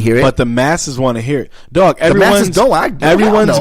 hear it. But the masses want to hear it. Dog, everyone's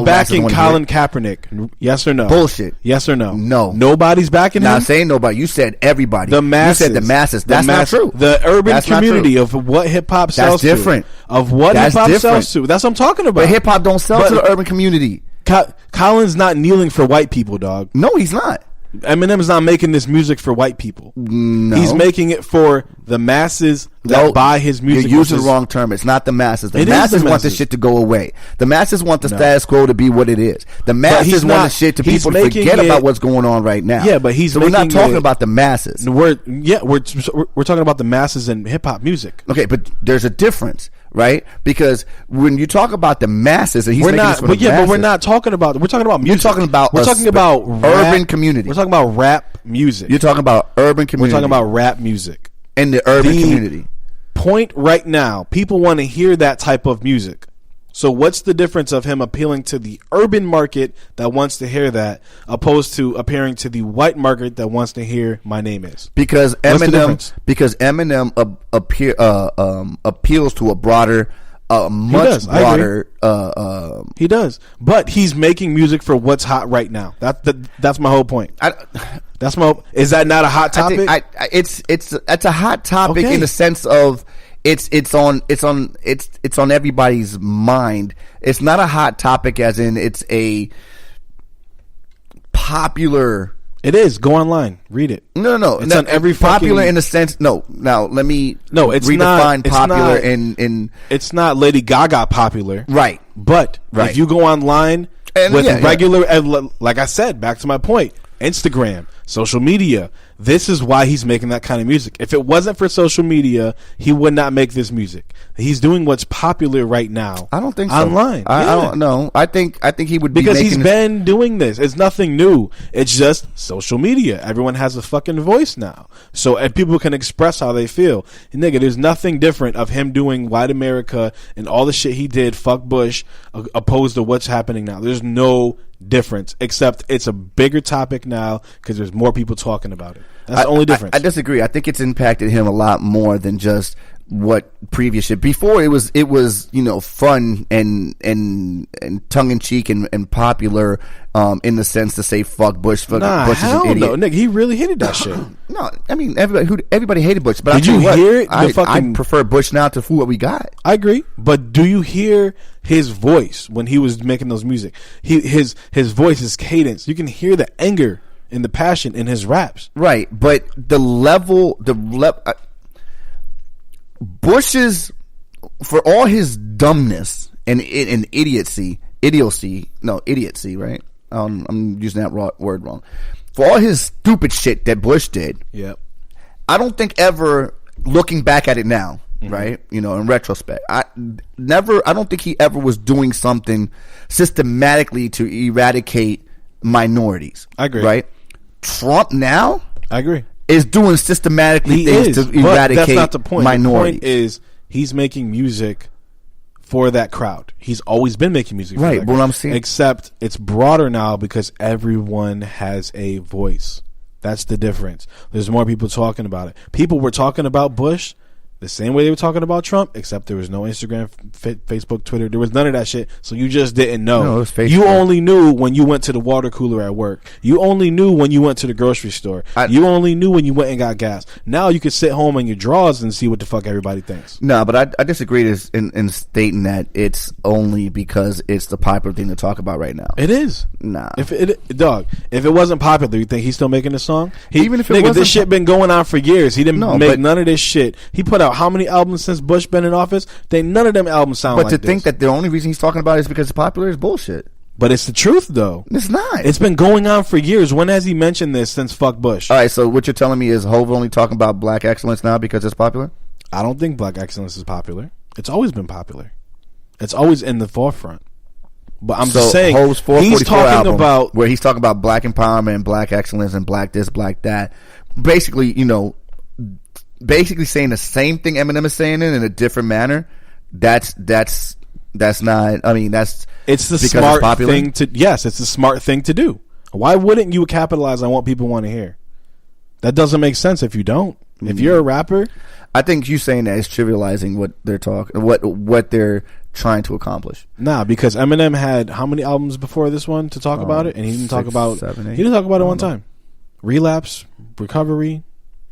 backing Colin Kaepernick. Yes or no? Bullshit. Yes or no? No. Nobody's backing him? Not saying nobody. You said everybody. The masses. You said the masses. That's not true. The urban community of what hip-hop sells That's different. Of what hip-hop sells to. That's what I'm talking about. But hip-hop don't sell to the urban community. Colin's not kneeling for white people, dog. No, he's not. Eminem's not making this music for white people. No. He's making it for the masses that buy his music. You're using the wrong term. It's not the masses. The masses want this shit to go away. The masses want the status quo to be what it is. The masses want the shit to people to forget about what's going on right now. Yeah, but we're not talking about the masses. We're talking about the masses in hip hop music. Okay, but there's a difference. Right, because when you talk about the masses, and we're not talking about. We're talking about music. We're talking about urban community. We're talking about rap music. You're talking about urban community. We're talking about rap music in the urban community. Point right now, people want to hear that type of music. So what's the difference of him appealing to the urban market that wants to hear that, opposed to appearing to the white market that wants to hear "My Name Is"? Because Eminem appeals to a broader, much broader. He does, but he's making music for what's hot right now. That's my whole point. That's my. Is that not a hot topic? It's a hot topic in the sense of. It's on everybody's mind. It's not a hot topic as in it's a popular. It is. Go online, read it. No. It's on every popular in a sense. No. Now let me. No, it's redefine not popular in. It's not Lady Gaga popular, right? But if you go online with regular, like I said, back to my point, Instagram, social media. This is why he's making that kind of music. If it wasn't for social media, he would not make this music. He's doing what's popular right now. I don't think so. Online. I don't know. I think he would be because he's been doing this. It's nothing new. It's just social media. Everyone has a fucking voice now, so and people can express how they feel. And nigga, there's nothing different of him doing White America and all the shit he did. Fuck Bush, opposed to what's happening now. There's no difference, except it's a bigger topic now because there's more people talking about it. That's the only difference. I disagree. I think it's impacted him a lot more than just what previous shit. Before it was fun and tongue in cheek and popular in the sense to say fuck Bush. Bush is an idiot. No, nigga, he really hated that shit. No, I mean everybody hated Bush. But did you hear it? I prefer Bush now to what we got. I agree, but do you hear his voice when he was making those music? His voice, his cadence. You can hear the anger and the passion in his raps. Right, but Bush's, for all his dumbness and idiocy, right? I'm using that word wrong. For all his stupid shit that Bush did, yep. I don't think ever, looking back at it now, right? In retrospect, I don't think he ever was doing something systematically to eradicate minorities. I agree. Right? Trump now, I agree, is doing systematically things to eradicate that's not the point. minorities. The point is he's making music for that crowd. He's always been making music for that crowd. What I'm saying, except it's broader now because everyone has a voice. That's the difference. There's more people talking about it. People were talking about Bush the same way they were talking about Trump, except there was no Instagram, Facebook, Twitter. There was none of that shit. So you just didn't know. No, it was Facebook. You only knew when you went to the water cooler at work. You only knew when you went to the grocery store. You only knew when you went and got gas. Now you can sit home in your drawers and see what the fuck everybody thinks. No, but I disagree in stating that it's only because it's the popular thing to talk about right now. It is. Nah. If it wasn't popular, you think he's still making this song? Even if it wasn't, this shit been going on for years. He didn't make none of this shit. He put out how many albums since Bush been in office? None of them albums sound like this. But to think that the only reason he's talking about it is because it's popular is bullshit. But it's the truth, though. It's not. It's been going on for years. When has he mentioned this since fuck Bush? All right, so what you're telling me is Hov only talking about black excellence now because it's popular? I don't think black excellence is popular. It's always been popular. It's always in the forefront. But I'm just saying, Hov's he's talking about where he's talking about black empowerment and black excellence and black this, black that. Basically, saying the same thing Eminem is saying in a different manner. That's not. I mean, it's the smart thing to. Yes, it's the smart thing to do. Why wouldn't you capitalize on what people want to hear? That doesn't make sense if you don't. If you're a rapper, I think you saying that is trivializing what they're talking, what they're trying to accomplish. Nah, because Eminem had how many albums before this one to talk about it, and he didn't talk about 7, 8. He didn't talk about it one time. Relapse, recovery.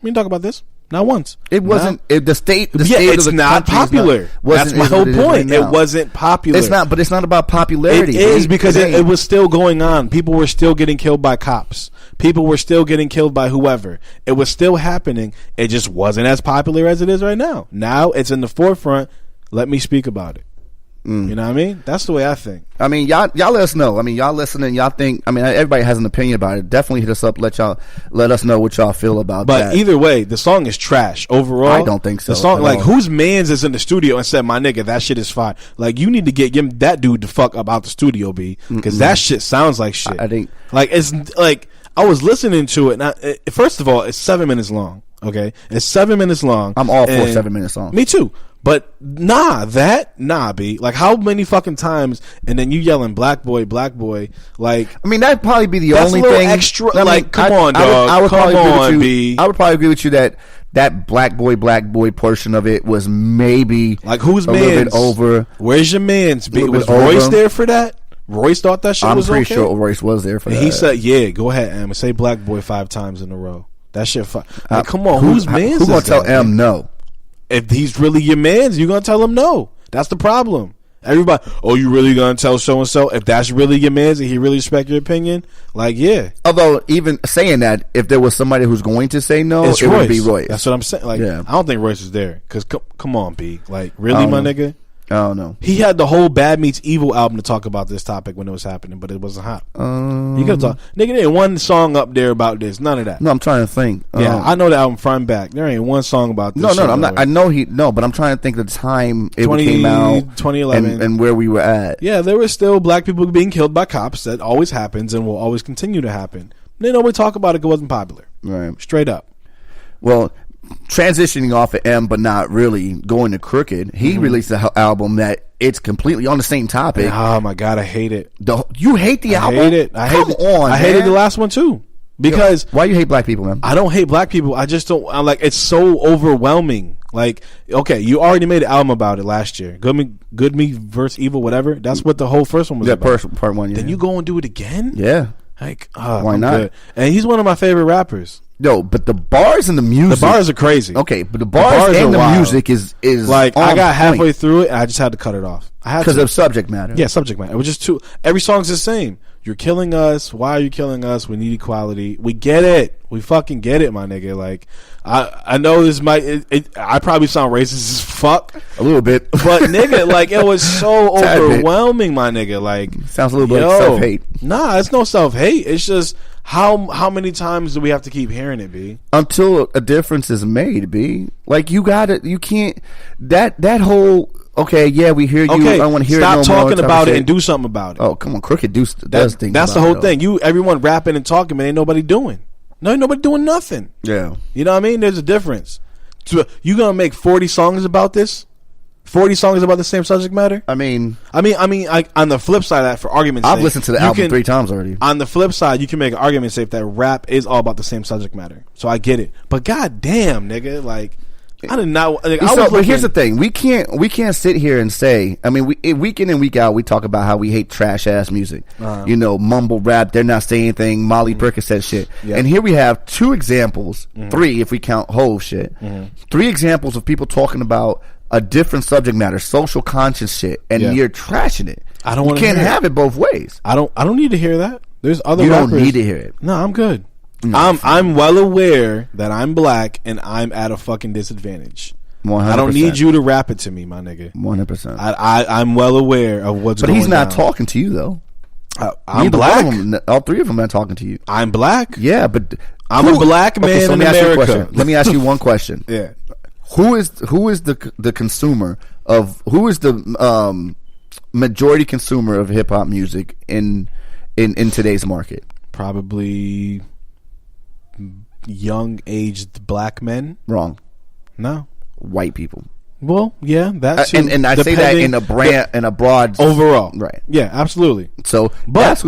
We didn't talk about this. Not once. It wasn't the state. The yeah, state it's of the not popular. That's my whole point. It wasn't popular. It's not, but it's not about popularity. It is because it was still going on. People were still getting killed by cops. People were still getting killed by whoever. It was still happening. It just wasn't as popular as it is right now. Now it's in the forefront. Let me speak about it. You know what I mean? That's the way I think. I mean, y'all let us know. I mean, y'all listening, y'all think. I mean, everybody has an opinion about it. Definitely hit us up. Let us know what y'all feel about that. But either way, the song is trash overall. I don't think so. The song, like, whose mans is in the studio and said, "My nigga, that shit is fire." Like, you need to get that dude the fuck up out the studio, B, because that shit sounds like shit. I think, like, it's like I was listening to it. And first of all, it's 7 minutes long. Okay, it's 7 minutes long. I'm all for 7 minutes long. Me too. But nah, B. Like, how many fucking times? And then you yelling "Black Boy, Black Boy." Like, I mean, that'd probably be the only a little thing extra. I mean, like, come on, dog. I would come probably on, B. I would probably agree with you that Black Boy portion of it was maybe like who's a little bit over. Where's your man's? B? Was Royce there for that? Royce thought that shit was okay? I'm pretty sure Royce was there for that. He said, "Yeah, go ahead, Em, say Black Boy 5 times in a row." That shit. Like, come on, who's man's? Who's gonna tell M no? If he's really your man's, you gonna tell him no. That's the problem. Everybody, oh, you really gonna tell so and so? If that's really your man's and he really respect your opinion, like, yeah. Although, even saying that, if there was somebody who's going to say no, it would be Royce. That's what I'm saying. Like, yeah. I don't think Royce is there. Because come on, B. Like, really, my nigga? I don't know. He had the whole Bad Meets Evil album to talk about this topic when it was happening, but it wasn't hot. You could talk, nigga. There ain't one song up there about this. None of that. No, I'm trying to think. Yeah, I know the album front and back. There ain't one song about this. No, I'm not. I know but I'm trying to think of the time it came out, 2011, and where we were at. Yeah, there were still black people being killed by cops. That always happens and will always continue to happen. They nobody talk about it because it wasn't popular. Right. Straight up. Well, transitioning off of M, but not really going to Crooked. He released an album that it's completely on the same topic. Oh my god, I hate it. You hate the album? I hate it. I hated the last one too. Because why you hate black people, man? I don't hate black people. I just don't. I'm like, it's so overwhelming. Like, okay, you already made an album about it last year. Good Me versus Evil, whatever. That's what the whole first one was about. Part one. Yeah. Then you go and do it again? Yeah. Like, why not? Good. And he's one of my favorite rappers. No, but the bars and the music. The bars are crazy. Okay, but the bars and the music is like, I got halfway through it and I just had to cut it off. I had because of subject matter. Yeah, subject matter. It was just every song's the same. You're killing us. Why are you killing us? We need equality. We get it. We fucking get it, my nigga. Like, I know this might. I probably sound racist as fuck. A little bit, but nigga, like, it was so overwhelming, my nigga. Like, sounds a little bit like self-hate. Nah, it's no self-hate. It's just how many times do we have to keep hearing it, B? Until a difference is made, B. Like, you can't. That whole. Okay, yeah, we hear you. Okay, I want to hear stop it no talking more, about it and do something about it. Oh, come on, Crooked does things. That's the whole thing. Everyone rapping and talking, but ain't nobody doing. No, ain't nobody doing nothing. Yeah, you know what I mean. There's a difference. So, you gonna make 40 songs about this? 40 songs about the same subject matter? I mean, on the flip side of that, for argument's sake, I've listened to the album 3 times already. On the flip side, you can make an argument say that rap is all about the same subject matter. So I get it, but goddamn, nigga, like. I did not. Like, but here's the thing: we can't sit here and say. I mean, week in and week out, we talk about how we hate trash ass music. You know, mumble rap. They're not saying anything. Molly Percocet shit. Yeah. And here we have 2 examples, 3 if we count Hove shit. 3 examples of people talking about a different subject matter, social conscious shit, and you're trashing it. I don't want. You can't have it both ways. I don't need to hear that. There's other. You rappers. don't need to hear it. No, I'm good. No, I'm well aware that I'm black and I'm at a fucking disadvantage. 100%. I don't need you to rap it to me, my nigga. 100%. I'm well aware of what's going on. But he's not talking to you, though. I'm black. All 3 of them are talking to you. I'm black. Yeah, but I'm a black man in America. Let me ask you one question. Yeah. Who is the consumer of the majority consumer of hip hop music in today's market? Probably young aged black men. Wrong. No. White people. Well, yeah, that's and I say that in a broad overall, right? Yeah, absolutely. So, but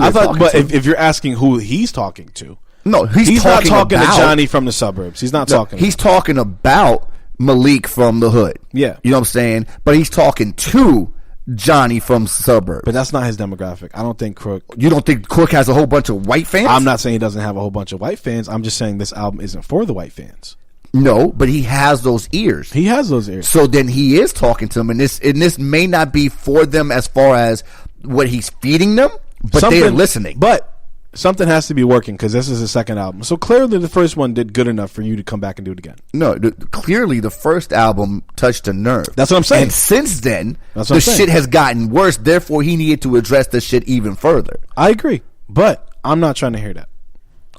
if you're asking who he's talking to, No, he's not talking to Johnny from the suburbs. He's not talking. He's talking about Malik from the hood. Yeah. You know what I'm saying? But he's talking to Johnny from suburbs. But that's not his demographic. I don't think Crook. You don't think Crook has a whole bunch of white fans? I'm not saying he doesn't have a whole bunch of white fans. I'm just saying this album isn't for the white fans. No, but he has those ears. He has those ears. So then he is talking to them, and this may not be for them as far as what he's feeding them, but they're listening. But something has to be working because this is the second album. So clearly the first one did good enough for you to come back and do it again. No, clearly the first album touched a nerve. That's what I'm saying. And since then, the shit has gotten worse. Therefore, he needed to address the shit even further. I agree, but I'm not trying to hear that.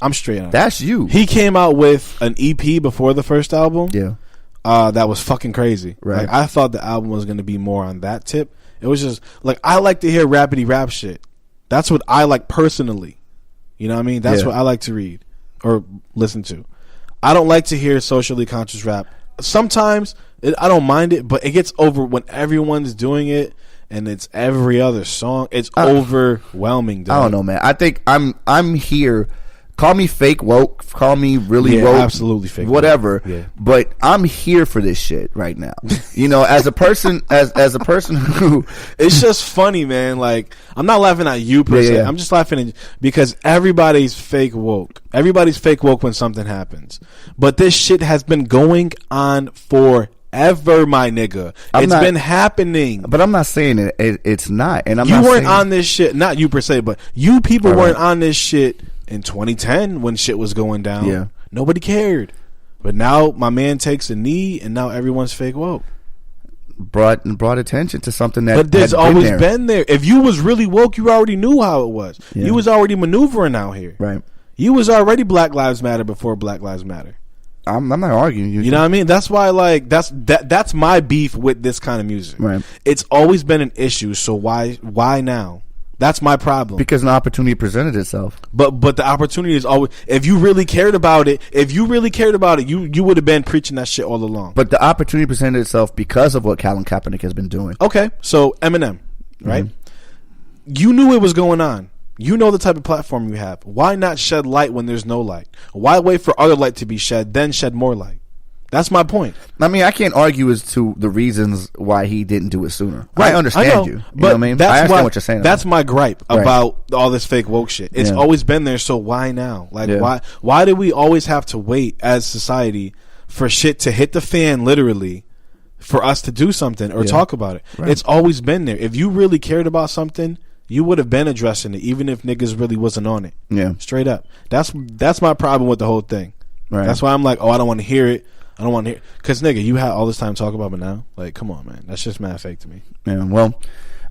I'm straight on. That's you. He came out with an EP before the first album. Yeah. That was fucking crazy. Right. Like, I thought the album was going to be more on that tip. It was just like, I like to hear rapidy rap shit. That's what I like personally. You know what I mean? That's what I like to read or listen to. I don't like to hear socially conscious rap. Sometimes I don't mind it, but it gets over when everyone's doing it and it's every other song. It's overwhelming. Dude. I don't know, man. I think I'm here. Call me fake woke, call me really woke, absolutely fake, whatever. Yeah. But I'm here for this shit right now. You know, as a person, as a person who, it's just funny, man. Like, I'm not laughing at you per se. I'm just laughing because everybody's fake woke. Everybody's fake woke when something happens. But this shit has been going on forever, my nigga. It's been happening. But I'm not saying it's not. And I'm you not weren't saying, on this shit. Not you per se, but you people weren't on this shit in 2010 when shit was going down. Yeah. Nobody cared. But now my man takes a knee and now everyone's fake woke. Brought attention to something that. But there's always been there. If you was really woke, you already knew how it was. Yeah. You was already maneuvering out here. Right. You was already Black Lives Matter before Black Lives Matter. I'm not arguing you. You know what I mean? That's why, like, that's my beef with this kind of music. Right. It's always been an issue. So why now? That's my problem. Because an opportunity presented itself. But the opportunity is always. If you really cared about it, you would have been preaching that shit all along. But the opportunity presented itself because of what Colin Kaepernick has been doing. Okay, so Eminem, right? Mm-hmm. You knew it was going on. You know the type of platform you have. Why not shed light when there's no light? Why wait for other light to be shed, then shed more light? That's my point. I mean, I can't argue as to the reasons why he didn't do it sooner. Right, I understand you. You know what I mean? I understand what you're saying. That's my gripe about all this fake woke shit. It's always been there, so why now? Like, why do we always have to wait as society for shit to hit the fan, literally, for us to do something or talk about it? Right. It's always been there. If you really cared about something, you would have been addressing it, even if niggas really wasn't on it. Yeah, straight up. That's my problem with the whole thing. Right. That's why I'm like, I don't want to hear it. I don't want to hear, because nigga, you had all this time to talk about it now. Like, come on, man, that's just mad fake to me. Yeah, well,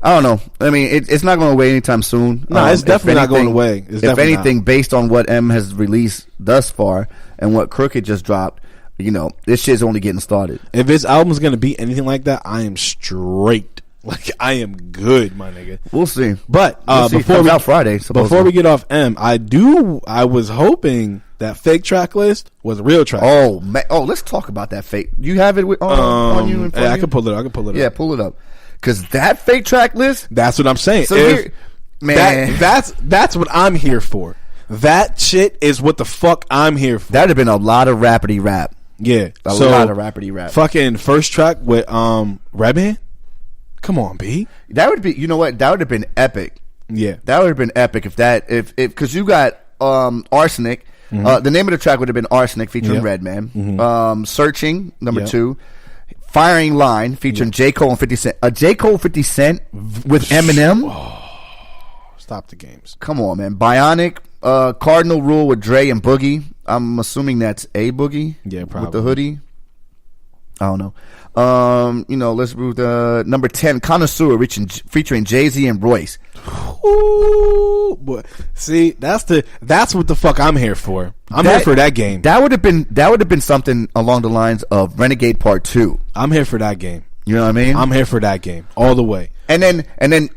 I don't know. I mean, it's not going away anytime soon. No, it's definitely not going away. If anything, based on what M has released thus far and what Crooked just dropped, you know, this shit's only getting started. If his album's going to be anything like that, I am straight. Like, I am good, my nigga. We'll see. But before we out Friday, before we get off M, I was hoping that fake track list was real track. Oh, man. Let's talk about that fake. You have it on you? I can pull it up. Yeah, pull it up. Because that fake track list. That's what I'm saying. So man, that's what I'm here for. That shit is what the fuck I'm here for. That'd have been a lot of rapidy rap. Yeah, a lot of rapidy rap. Fucking first track with Redman. Come on, B. That would be. You know what? That would have been epic. Yeah, that would have been epic if because you got Arsenic. Mm-hmm. The name of the track would have been Arsenic featuring Redman. Mm-hmm. Searching, number 2. Firing Line featuring J. Cole and 50 Cent. J. Cole 50 Cent with Eminem. Stop the games. Come on, man. Bionic, Cardinal Rule with Dre and Boogie. I'm assuming that's a Boogie. Yeah, probably. With the hoodie. I don't know. Let's move the number 10, Connoisseur, featuring Jay-Z and Royce. Ooh, boy. See, that's what the fuck I'm here for. I'm here for that game. That would have been something along the lines of Renegade Part 2. I'm here for that game. You know what I mean? I'm here for that game all the way. And then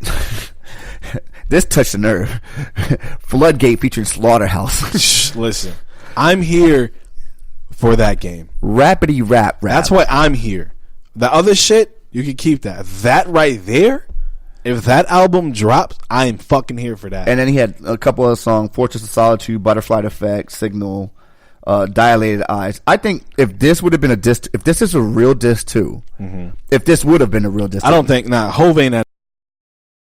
this touched the nerve. Floodgate featuring Slaughterhouse. Listen, I'm here for that game. Rapidy rap. That's why I'm here. The other shit, you can keep that. That right there If that album drops, I am fucking here for that. And then he had a couple of songs: Fortress of Solitude, Butterfly Effect, Signal, Dilated Eyes. I think if this would have been a disc, if this is a real disc too, if this would have been a real disc, I don't think Hove ain't that.